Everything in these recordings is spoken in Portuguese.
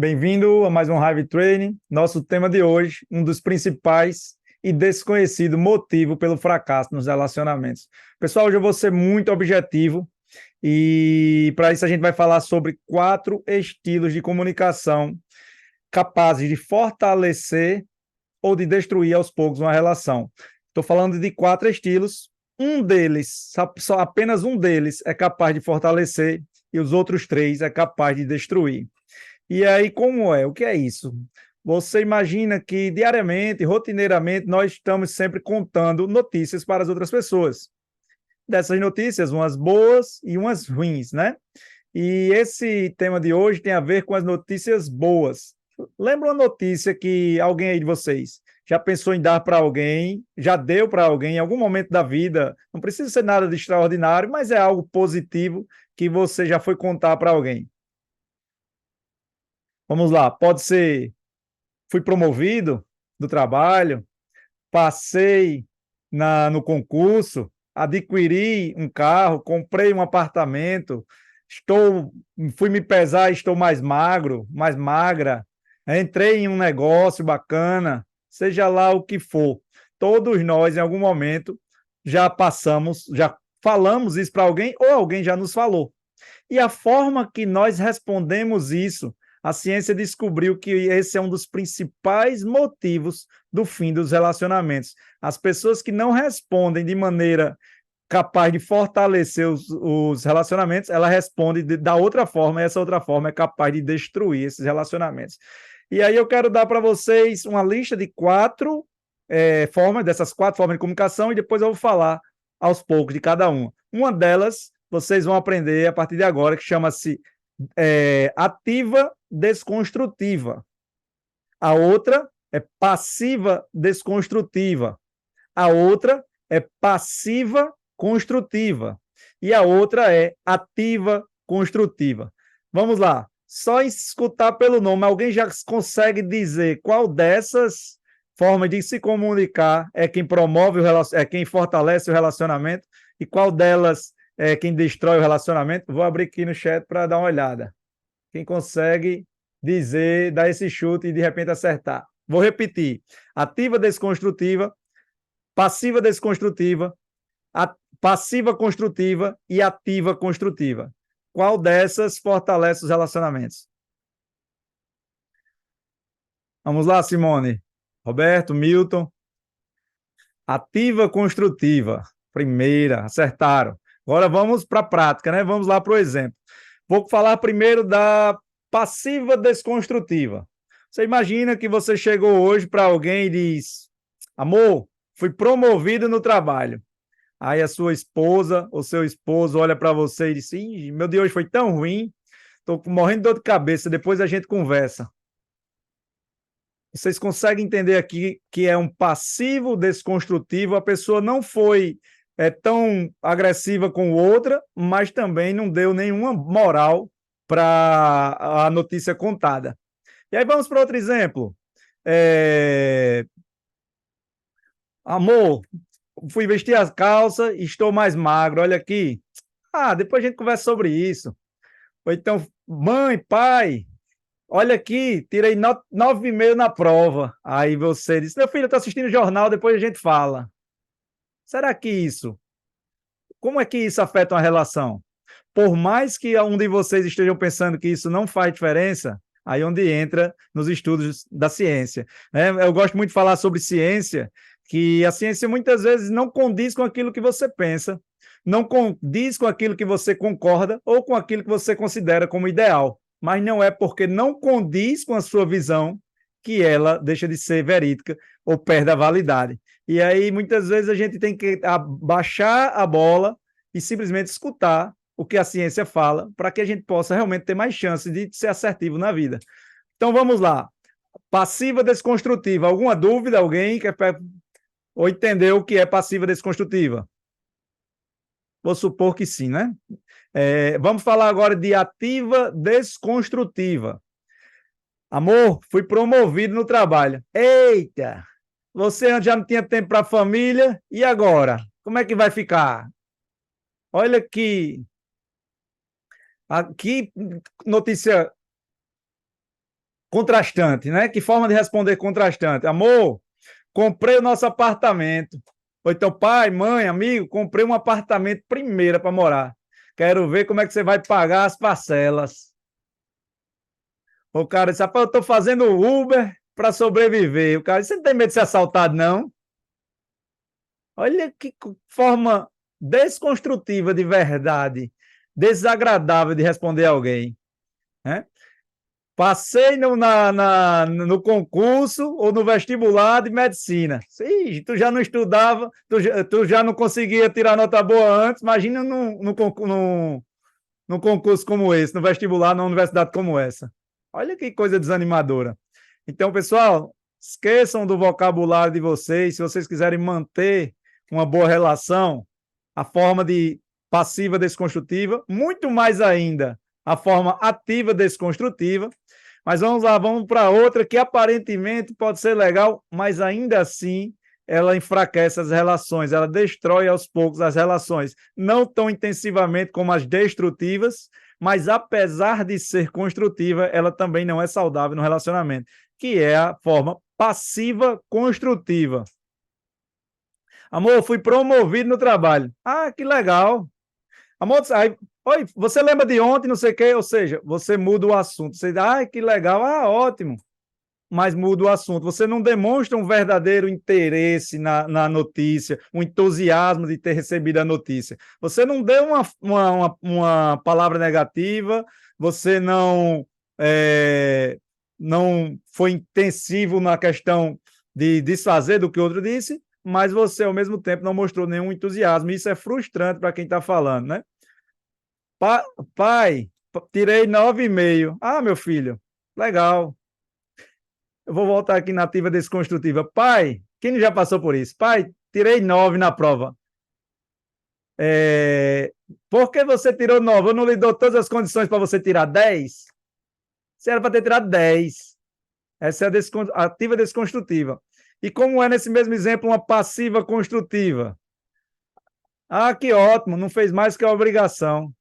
Bem-vindo a mais um Hive Training. Nosso tema de hoje, um dos principais e desconhecido motivo pelo fracasso nos relacionamentos. Pessoal, hoje eu vou ser muito objetivo e para isso a gente vai falar sobre 4 estilos de comunicação capazes de fortalecer ou de destruir aos poucos uma relação. Estou falando de 4 estilos, um deles, só apenas um deles é capaz de fortalecer e os outros 3 é capaz de destruir. E aí, como é? O que é isso? Você imagina que diariamente, rotineiramente, nós estamos sempre contando notícias para as outras pessoas. Dessas notícias, umas boas e umas ruins, né? E esse tema de hoje tem a ver com as notícias boas. Lembra uma notícia que alguém aí de vocês já pensou em dar para alguém, já deu para alguém em algum momento da vida? Não precisa ser nada de extraordinário, mas é algo positivo que você já foi contar para alguém. Vamos lá, pode ser: fui promovido do trabalho, passei no concurso, adquiri um carro, comprei um apartamento, estou, fui me pesar, estou mais magro, mais magra, entrei em um negócio bacana, seja lá o que for. Todos nós, em algum momento, já passamos, já falamos isso para alguém ou alguém já nos falou. E a forma que nós respondemos isso, a ciência descobriu que esse é um dos principais motivos do fim dos relacionamentos. As pessoas que não respondem de maneira capaz de fortalecer os relacionamentos, ela responde da outra forma, e essa outra forma é capaz de destruir esses relacionamentos. E aí eu quero dar para vocês uma lista de 4 formas, dessas 4 formas de comunicação, e depois eu vou falar aos poucos de cada uma. Uma delas vocês vão aprender a partir de agora, que chama-se ativa desconstrutiva. A outra é passiva desconstrutiva. A outra é passiva construtiva. E a outra é ativa construtiva. Vamos lá. Só escutar pelo nome, alguém já consegue dizer qual dessas formas de se comunicar é quem promove é quem fortalece o relacionamento e qual delas é quem destrói o relacionamento? Vou abrir aqui no chat para dar uma olhada. Quem consegue dizer, dar esse chute e de repente acertar. Vou repetir: ativa desconstrutiva, passiva desconstrutiva, passiva construtiva e ativa construtiva. Qual dessas fortalece os relacionamentos? Vamos lá, Simone. Roberto, Milton. Ativa construtiva. Primeira, acertaram. Agora vamos para a prática, né? Vamos lá para o exemplo. Vou falar primeiro da passiva desconstrutiva. Você imagina que você chegou hoje para alguém e diz: amor, fui promovido no trabalho. Aí a sua esposa ou seu esposo olha para você e diz: meu dia hoje foi tão ruim, estou morrendo de dor de cabeça, depois a gente conversa. Vocês conseguem entender aqui que é um passivo desconstrutivo, a pessoa não foi tão agressiva com outra, mas também não deu nenhuma moral para a notícia contada. E aí vamos para outro exemplo. Amor, fui vestir as calças, estou mais magro, olha aqui. Ah, depois a gente conversa sobre isso. Ou então, mãe, pai, olha aqui, tirei 9,5 na prova. Aí você disse: meu filho, eu estou assistindo o jornal, depois a gente fala. Será que isso? Como é que isso afeta uma relação? Por mais que um de vocês estejam pensando que isso não faz diferença, aí é onde entra nos estudos da ciência, né? Eu gosto muito de falar sobre ciência, que a ciência muitas vezes não condiz com aquilo que você pensa, não condiz com aquilo que você concorda ou com aquilo que você considera como ideal, mas não é porque não condiz com a sua visão que ela deixa de ser verídica ou perde a validade. E aí, muitas vezes, a gente tem que baixar a bola e simplesmente escutar o que a ciência fala, para que a gente possa realmente ter mais chance de ser assertivo na vida. Então, vamos lá. Passiva desconstrutiva. Alguma dúvida? Alguém quer ou entendeu o que é passiva desconstrutiva? Vou supor que sim, né? Vamos falar agora de ativa desconstrutiva. Amor, fui promovido no trabalho. Eita! Você já não tinha tempo para a família, e agora? Como é que vai ficar? Olha que notícia contrastante, né? Que forma de responder contrastante? Amor, comprei o nosso apartamento. Ou então, pai, mãe, amigo, comprei um apartamento primeira para morar. Quero ver como é que você vai pagar as parcelas. O cara disse, rapaz, eu estou fazendo Uber para sobreviver. O cara disse, você não tem medo de ser assaltado, não? Olha que forma desconstrutiva de verdade, desagradável de responder a alguém, né? Passei no concurso ou no vestibular de medicina. Sim, tu já não estudava, tu já não conseguia tirar nota boa antes, imagina num concurso como esse, no vestibular, numa universidade como essa. Olha que coisa desanimadora. Então, pessoal, esqueçam do vocabulário de vocês. Se vocês quiserem manter uma boa relação, a forma de passiva desconstrutiva, muito mais ainda a forma ativa desconstrutiva. Mas vamos lá, vamos para outra que aparentemente pode ser legal, mas ainda assim ela enfraquece as relações, ela destrói aos poucos as relações, não tão intensivamente como as destrutivas, mas apesar de ser construtiva, ela também não é saudável no relacionamento, que é a forma passiva construtiva. Amor, eu fui promovido no trabalho. Ah, que legal. Amor, aí, oi, você lembra de ontem, não sei o quê? Ou seja, você muda o assunto. Você diz, ah, que legal, ah, ótimo. Mas muda o assunto. Você não demonstra um verdadeiro interesse na notícia, um entusiasmo de ter recebido a notícia. Você não deu uma palavra negativa, você não foi intensivo na questão de desfazer do que o outro disse, mas você, ao mesmo tempo, não mostrou nenhum entusiasmo. Isso é frustrante para quem está falando, né? Pa pai, tirei 9,5. Ah, meu filho, legal. Eu vou voltar aqui na ativa desconstrutiva. Pai, quem já passou por isso? Pai, tirei 9 na prova. Por que você tirou 9? Eu não lhe dou todas as condições para você tirar 10? Você era para ter tirado 10. Essa é a ativa desconstrutiva. E como é nesse mesmo exemplo uma passiva construtiva? Ah, que ótimo, não fez mais que a obrigação.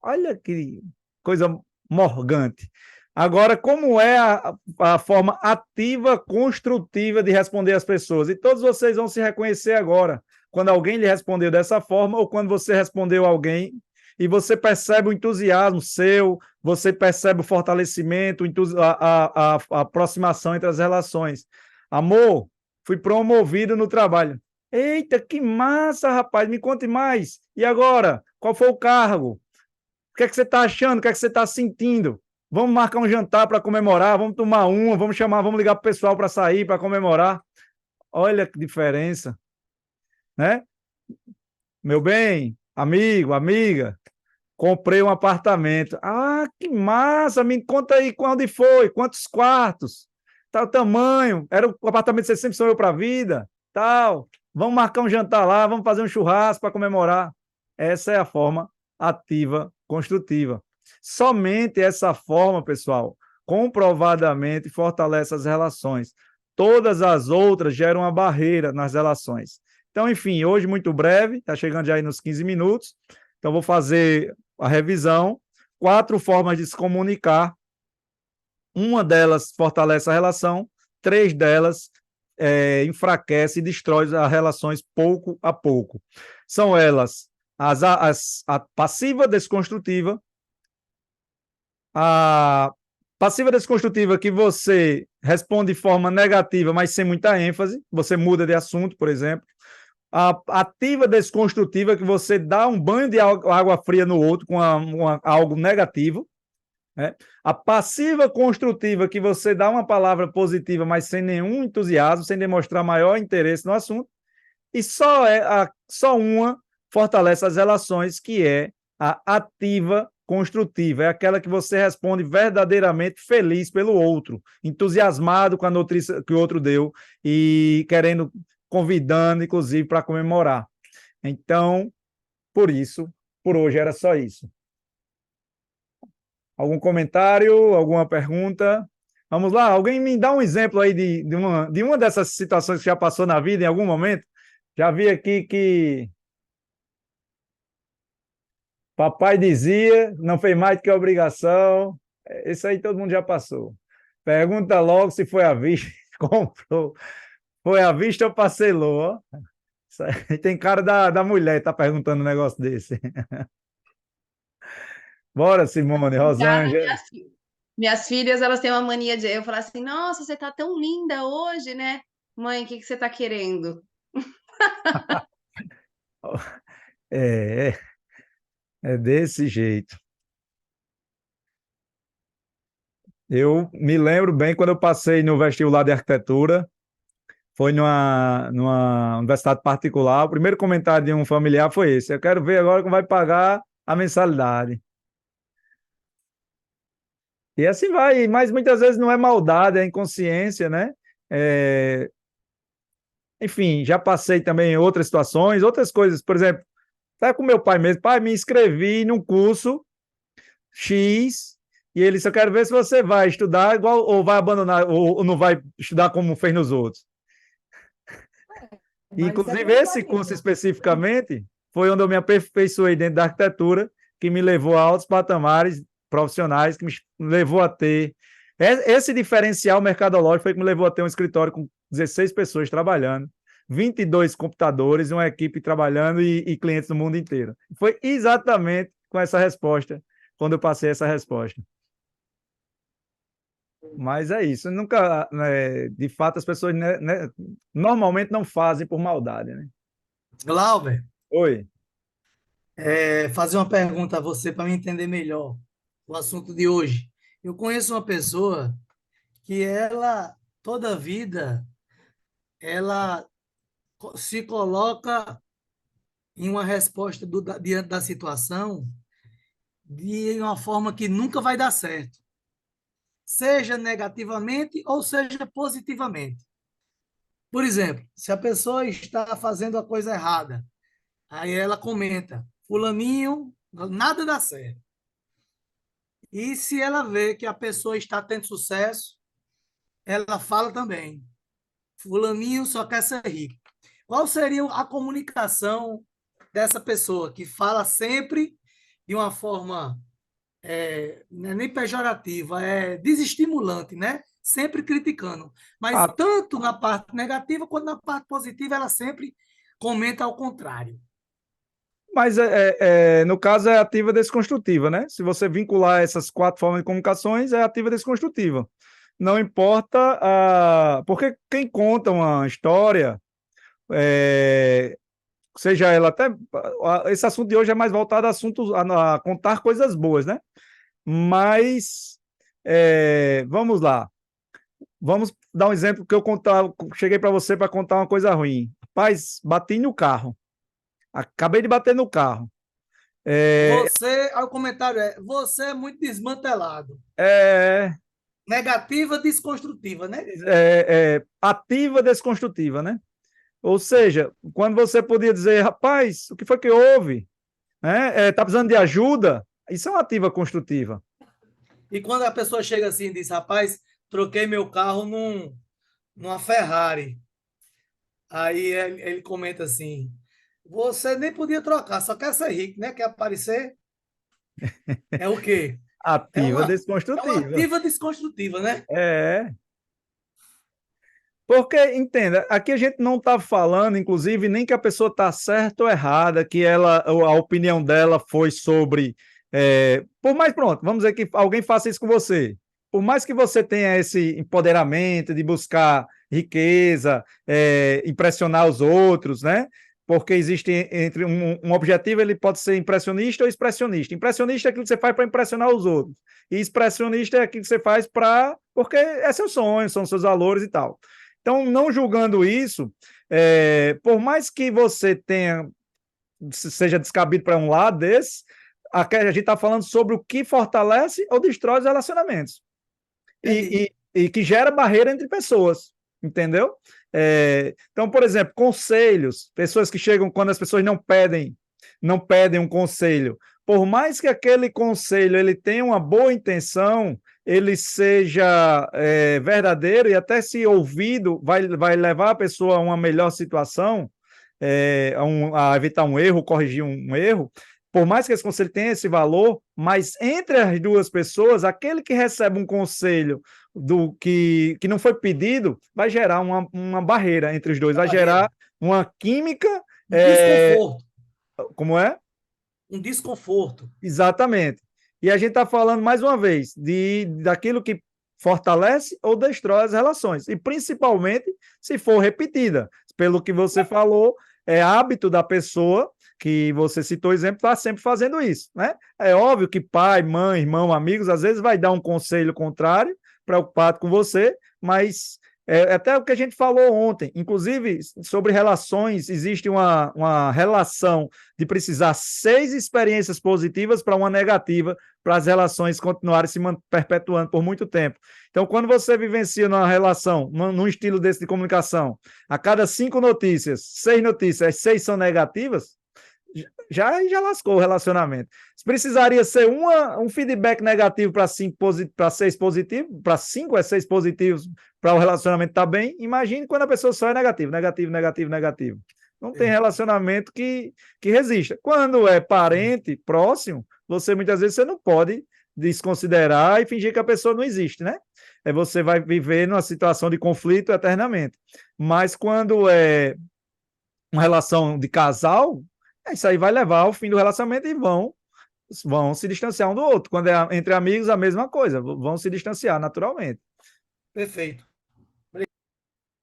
Olha que coisa morgante. Agora, como é a forma ativa, construtiva de responder às pessoas? E todos vocês vão se reconhecer agora, quando alguém lhe respondeu dessa forma ou quando você respondeu a alguém e você percebe o entusiasmo seu, você percebe o fortalecimento, a aproximação entre as relações. Amor, fui promovido no trabalho. Eita, que massa, rapaz, me conte mais. E agora? Qual foi o cargo? O que é que você está achando? O que é que você está sentindo? Vamos marcar um jantar para comemorar, vamos tomar uma, vamos ligar para o pessoal para sair, para comemorar. Olha que diferença, né? Meu bem, amigo, amiga, comprei um apartamento. Ah, que massa! Me conta aí quando foi, quantos quartos, tal tamanho. Era o apartamento que você sempre sonhou para a vida, tal. Vamos marcar um jantar lá, vamos fazer um churrasco para comemorar. Essa é a forma ativa construtiva. Somente essa forma, pessoal, comprovadamente fortalece as relações. Todas as outras geram uma barreira nas relações. Então, enfim, hoje muito breve, está chegando já aí nos 15 minutos. Então, vou fazer a revisão. 4 formas de se comunicar. Uma delas fortalece a relação, 3 delas enfraquece e destrói as relações pouco a pouco. São elas a passiva desconstrutiva, a passiva desconstrutiva que você responde de forma negativa, mas sem muita ênfase, você muda de assunto, por exemplo. A ativa desconstrutiva que você dá um banho de água fria no outro com algo negativo, né? A passiva construtiva que você dá uma palavra positiva, mas sem nenhum entusiasmo, sem demonstrar maior interesse no assunto. E só uma fortalece as relações, que é a ativa construtiva. É aquela que você responde verdadeiramente feliz pelo outro, entusiasmado com a notícia que o outro deu e querendo, convidando, inclusive, para comemorar. Então, por isso, por hoje era só isso. Algum comentário, alguma pergunta? Vamos lá, alguém me dá um exemplo aí de uma dessas situações que já passou na vida em algum momento? Já vi aqui que papai dizia, não fez mais do que a obrigação. Isso aí todo mundo já passou. Pergunta logo se foi à vista. Comprou. Foi à vista ou parcelou, ó. Isso aí tem cara da mulher tá perguntando um negócio desse. Bora, Simone, Brincar, né? Rosângela. Minhas filhas, elas têm uma mania de eu falar assim: nossa, você tá tão linda hoje, né? Mãe, o que que você tá querendo? É, é desse jeito. Eu me lembro bem quando eu passei no vestibular de arquitetura, foi numa universidade particular. O primeiro comentário de um familiar foi esse: eu quero ver agora como vai pagar a mensalidade. E assim vai, mas muitas vezes não é maldade, é inconsciência, né? É, enfim, já passei também em outras situações, outras coisas. Por exemplo, até com meu pai mesmo. Pai, me inscrevi num curso X e ele disse: eu quero ver se você vai estudar igual ou vai abandonar ou não vai estudar como fez nos outros. E, Mas é inclusive, esse curso compreensível. especificamente foi onde eu me aperfeiçoei dentro da arquitetura, que me levou a altos patamares profissionais, que me levou a ter. Esse diferencial mercadológico foi que me levou a ter um escritório com 16 pessoas trabalhando, 22 computadores, uma equipe trabalhando e clientes do mundo inteiro. Foi exatamente com essa resposta, quando eu passei essa resposta. Mas é isso, nunca, né, de fato, as pessoas normalmente não fazem por maldade, né? Glauber, Oi. fazer uma pergunta a você para me entender melhor o assunto de hoje. Eu conheço uma pessoa que ela, toda a vida, ela se coloca em uma resposta diante da situação de uma forma que nunca vai dar certo, seja negativamente ou seja positivamente. Por exemplo, se a pessoa está fazendo a coisa errada, aí ela comenta, fulaninho, nada dá certo. E se ela vê que a pessoa está tendo sucesso, ela fala também, fulaninho só quer ser rico. Qual seria a comunicação dessa pessoa que fala sempre de uma forma não é nem pejorativa, é desestimulante, né? Sempre criticando. Mas Ah, tanto na parte negativa quanto na parte positiva, ela sempre comenta ao contrário. mas no caso é ativa desconstrutiva, né? Se você vincular essas quatro formas de comunicações, é ativa desconstrutiva. Não importa, porque quem conta uma história, é, seja ela até. Esse assunto de hoje é mais voltado a assuntos, a contar coisas boas, né? Mas vamos lá. Vamos dar um exemplo que eu cheguei para você para contar uma coisa ruim. Rapaz, bati no carro. Acabei de bater no carro. É, Você, o comentário você é muito desmantelado. é, Negativa, desconstrutiva, né? ativa desconstrutiva, né? Ou seja, quando você podia dizer, rapaz, o que foi que houve? Tá precisando de ajuda? Isso é uma ativa construtiva. E quando a pessoa chega assim e diz, rapaz, troquei meu carro numa Ferrari. Aí ele comenta assim, você nem podia trocar, só quer ser rico, né? Quer aparecer? É o quê? É Ativa uma, é uma desconstrutiva. ativa desconstrutiva, né? É. Porque, entenda, aqui a gente não está falando, inclusive, nem que a pessoa está certa ou errada, que a opinião dela foi sobre. Por mais pronto, vamos dizer que alguém faça isso com você. Por mais que você tenha esse empoderamento de buscar riqueza, impressionar os outros, né? Porque existe entre um objetivo, ele pode ser impressionista ou expressionista. Impressionista é aquilo que você faz para impressionar os outros. E expressionista é aquilo que você faz para. Porque é seu sonho, são seus valores e tal. Então, não julgando isso, por mais que você tenha seja descabido para um lado desse, a gente está falando sobre o que fortalece ou destrói os relacionamentos Entendi. e que gera barreira entre pessoas, entendeu? Então, por exemplo, conselhos, pessoas que chegam quando as pessoas não pedem um conselho, por mais que aquele conselho ele tenha uma boa intenção, ele seja verdadeiro e até se ouvido vai levar a pessoa a uma melhor situação, a evitar um erro, corrigir um erro. por mais que esse conselho tenha esse valor, mas entre as duas pessoas, aquele que recebe um conselho do que não foi pedido, vai gerar uma barreira entre os dois, Uma vai barreira, gerar uma química, um desconforto, como é? um desconforto. Exatamente. E a gente está falando, mais uma vez, daquilo que fortalece ou destrói as relações. E principalmente se for repetida. Pelo que você falou, é hábito da pessoa, que você citou exemplo, está sempre fazendo isso, né? É óbvio que pai, mãe, irmão, amigos, às vezes vai dar um conselho contrário, preocupado com você, mas até o que a gente falou ontem, inclusive sobre relações, existe uma relação de precisar 6 experiências positivas para uma negativa, para as relações continuarem se perpetuando por muito tempo. Então, quando você vivencia numa relação, num estilo desse de comunicação, a cada 5 notícias, 6 notícias, as 6 são negativas, já lascou o relacionamento. Precisaria ser um feedback negativo para 6 positivos, para 5 a 6 positivos para o relacionamento estar bem. Imagine quando a pessoa só é negativo, negativo, negativo, negativo. Não tem relacionamento que resista. Quando é parente, próximo, muitas vezes você não pode desconsiderar e fingir que a pessoa não existe, né? Você vai viver numa situação de conflito eternamente. Mas quando é uma relação de casal, isso aí vai levar ao fim do relacionamento e vão se distanciar um do outro. Quando é entre amigos, a mesma coisa, vão se distanciar naturalmente. Perfeito.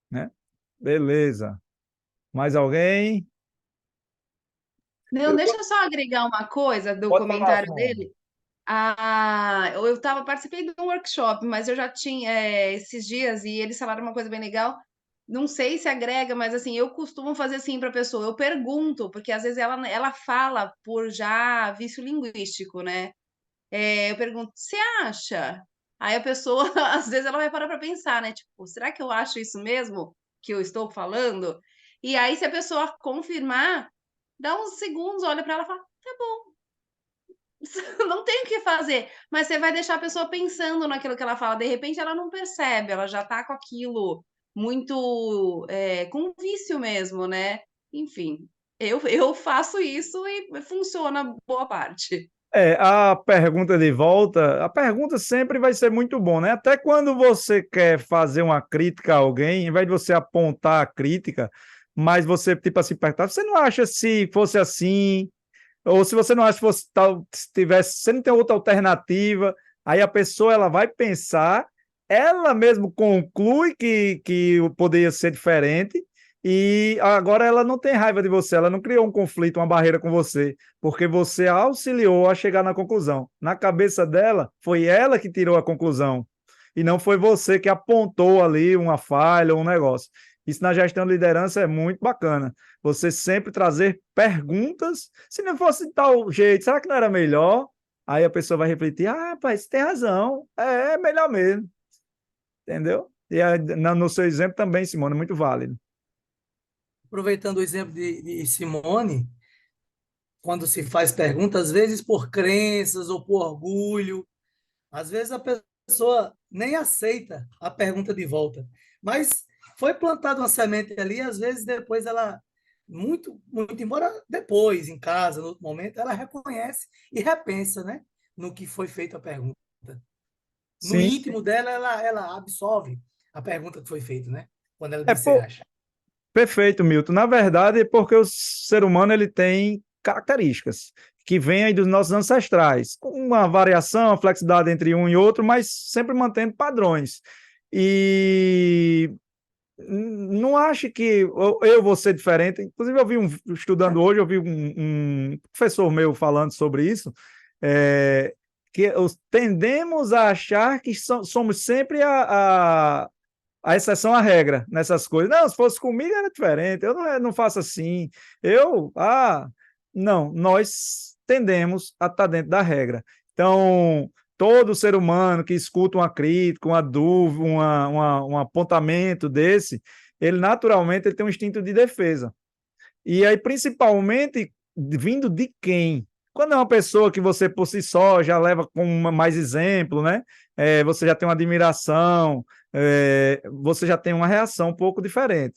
Né? Beleza. Mais alguém? Não, deixa eu só agregar uma coisa do Pode falar, comentário Simone. dele. Participei de um workshop, mas eu já tinha esses dias e eles falaram uma coisa bem legal. Não sei se agrega, mas assim, eu costumo fazer assim para a pessoa. Eu pergunto, porque às vezes ela fala por já vício linguístico, né? Eu pergunto, você acha? Aí a pessoa, às vezes, ela vai parar para pensar, né? Tipo, será que eu acho isso mesmo que eu estou falando? E aí, se a pessoa confirmar, dá uns segundos, olha para ela e fala, tá bom, não tem o que fazer. Mas você vai deixar a pessoa pensando naquilo que ela fala. De repente, ela não percebe, ela já tá com aquilo muito, com vício mesmo, né? Enfim, eu faço isso e funciona boa parte. A pergunta de volta, a pergunta sempre vai ser muito bom, né? Até quando você quer fazer uma crítica a alguém, em vez de você apontar a crítica, mas você, tipo assim, perguntar, você não acha se fosse assim? Ou se você não acha que fosse tal, se tivesse, você não tem outra alternativa, aí a pessoa ela vai pensar, ela mesmo conclui que poderia ser diferente, e agora ela não tem raiva de você, ela não criou um conflito, uma barreira com você, porque você auxiliou a chegar na conclusão. Na cabeça dela, foi ela que tirou a conclusão, e não foi você que apontou ali uma falha ou um negócio. Isso na gestão de liderança é muito bacana. Você sempre trazer perguntas. Se não fosse de tal jeito, será que não era melhor? Aí a pessoa vai refletir: ah, rapaz, você tem razão. É melhor mesmo. Entendeu? E aí, no seu exemplo também, Simone, é muito válido. Aproveitando o exemplo de Simone, quando se faz pergunta, às vezes por crenças ou por orgulho, às vezes a pessoa nem aceita a pergunta de volta, mas foi plantada uma semente ali, às vezes depois ela, muito embora depois, em casa, no outro momento, ela reconhece e repensa, né, no que foi feita a pergunta. No Sim, íntimo dela, ela absorve a pergunta que foi feita, né, quando ela é disse acha. perfeito, Milton. Na verdade, é porque o ser humano ele tem características que vêm aí dos nossos ancestrais, com uma variação, uma flexibilidade entre um e outro, mas sempre mantendo padrões. E não acho que eu vou ser diferente. Inclusive, estudando hoje, eu vi um professor meu falando sobre isso, que tendemos a achar que somos sempre a exceção à regra nessas coisas. Não, se fosse comigo era diferente, eu não faço assim. Não, nós tendemos a estar dentro da regra. Então, todo ser humano que escuta uma crítica, uma dúvida, um apontamento desse, ele naturalmente ele tem um instinto de defesa. E aí, principalmente, vindo de quem? Quando é uma pessoa que você, por si só, já leva como mais exemplo, né? Você já tem uma admiração, você já tem uma reação um pouco diferente.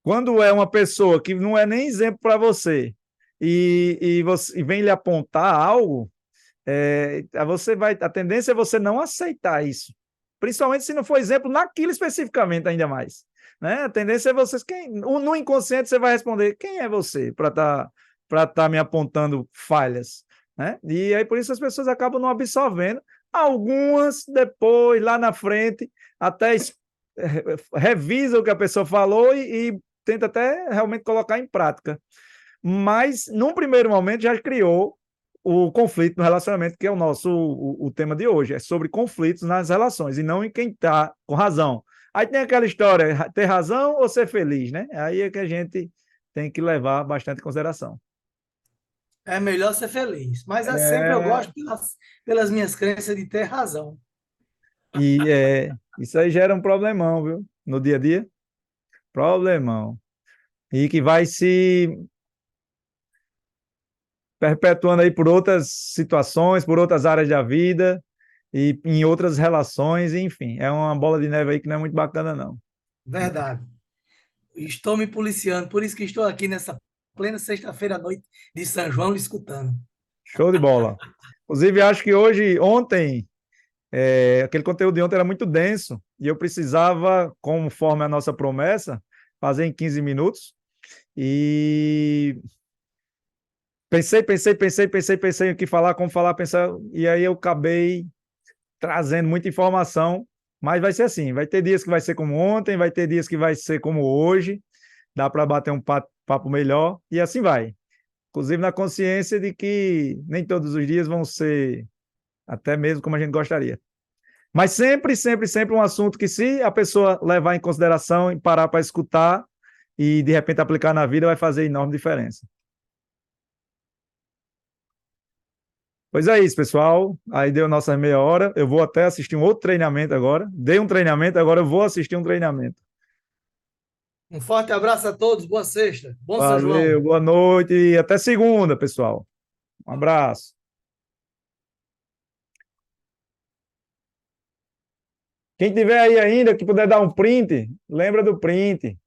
Quando é uma pessoa que não é nem exemplo para você, e vem lhe apontar algo, a tendência é você não aceitar isso. Principalmente se não for exemplo naquilo especificamente, ainda mais. Né? A tendência é vocês. No inconsciente, você vai responder: quem é você para tá me apontando falhas? Né? E aí, por isso, as pessoas acabam não absorvendo. Algumas, depois, lá na frente, até revisa o que a pessoa falou e tenta até realmente colocar em prática. Mas, num primeiro momento, já criou o conflito no relacionamento, que é o tema de hoje. É sobre conflitos nas relações e não em quem está com razão. Aí tem aquela história, ter razão ou ser feliz, né? Aí é que a gente tem que levar bastante em consideração. É melhor ser feliz. Mas é sempre eu É, gosto pelas minhas crenças de ter razão. isso aí gera um problemão, viu? No dia a dia, problemão. E que vai se perpetuando aí por outras situações, por outras áreas da vida e em outras relações, enfim. É uma bola de neve aí que não é muito bacana, não. Verdade. Estou me policiando, por isso que estou aqui nessa plena sexta-feira à noite de São João lhe escutando. Show de bola. Inclusive, acho que ontem, aquele conteúdo de ontem era muito denso e eu precisava, conforme a nossa promessa, fazer em 15 minutos. E pensei em o que falar, como falar, pensar, e aí eu acabei trazendo muita informação, mas vai ser assim, vai ter dias que vai ser como ontem, vai ter dias que vai ser como hoje, dá para bater um papo melhor, e assim vai. Inclusive na consciência de que nem todos os dias vão ser até mesmo como a gente gostaria. Mas sempre um assunto que, se a pessoa levar em consideração e parar para escutar e de repente aplicar na vida, vai fazer enorme diferença. Pois é isso, pessoal. Aí deu nossa meia hora. Eu vou até assistir um outro treinamento agora. Dei um treinamento, agora eu vou assistir um treinamento. Um forte abraço a todos, boa sexta, bom São João. Valeu, boa noite e até segunda, pessoal. Um abraço. Quem tiver aí ainda que puder dar um print, lembra do print.